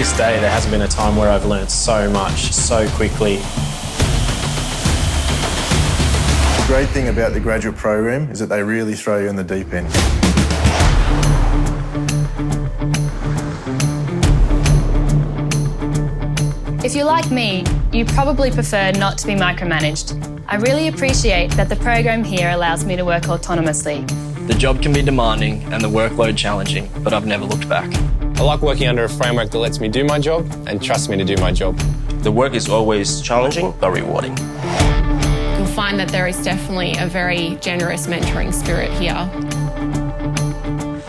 this day, there hasn't been a time where I've learnt so much, so quickly. The great thing about the graduate program is that they really throw you in the deep end. If you're like me, you probably prefer not to be micromanaged. I really appreciate that the program here allows me to work autonomously. The job can be demanding and the workload challenging, but I've never looked back. I like working under a framework that lets me do my job and trusts me to do my job. The work is always challenging but rewarding. You'll find that there is definitely a very generous mentoring spirit here.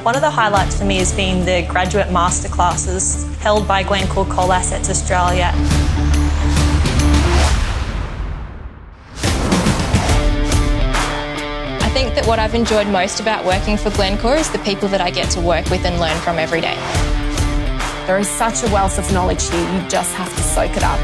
One of the highlights for me has been the graduate masterclasses held by Glencore Coal Assets Australia. I think that what I've enjoyed most about working for Glencore is the people that I get to work with and learn from every day. There is such a wealth of knowledge here, you just have to soak it up.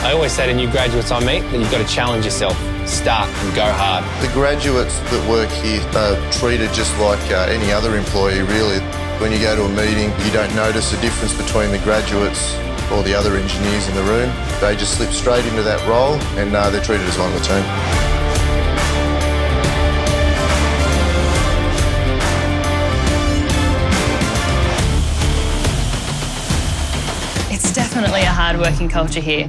I always say to new graduates I meet that you've got to challenge yourself, start and go hard. The graduates that work here are treated just like any other employee, really. When you go to a meeting, you don't notice a difference between the graduates or the other engineers in the room. They just slip straight into that role and they're treated as one of the team. It's definitely a hard-working culture here.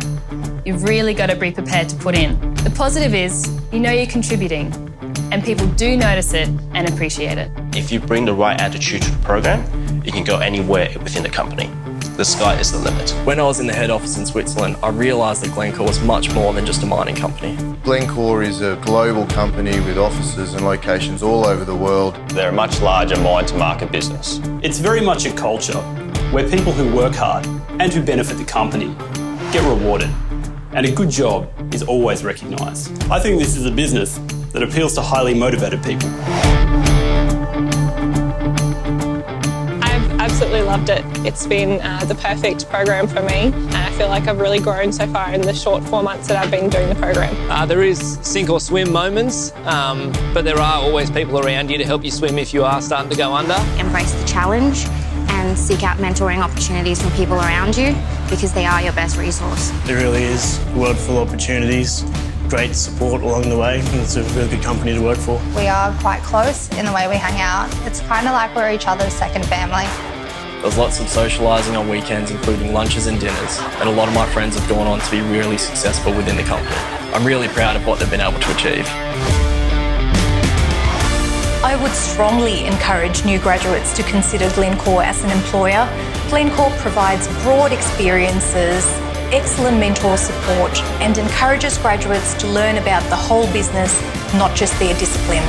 You've really got to be prepared to put in. The positive is, you know you're contributing, and people do notice it and appreciate it. If you bring the right attitude to the program, you can go anywhere within the company. The sky is the limit. When I was in the head office in Switzerland, I realised that Glencore was much more than just a mining company. Glencore is a global company with offices and locations all over the world. They're a much larger mine-to-market business. It's very much a culture where people who work hard and who benefit the company get rewarded, and a good job is always recognised. I think this is a business that appeals to highly motivated people. I've absolutely loved it. It's been the perfect program for me, and I feel like I've really grown so far in the short 4 months that I've been doing the program. There is sink or swim moments, but there are always people around you to help you swim if you are starting to go under. Embrace the challenge and seek out mentoring opportunities from people around you because they are your best resource. It really is a world full of opportunities, great support along the way, and it's a really good company to work for. We are quite close in the way we hang out. It's kind of like we're each other's second family. There's lots of socialising on weekends, including lunches and dinners, and a lot of my friends have gone on to be really successful within the company. I'm really proud of what they've been able to achieve. I would strongly encourage new graduates to consider Glencore as an employer. Glencore provides broad experiences, excellent mentor support, and encourages graduates to learn about the whole business, not just their discipline.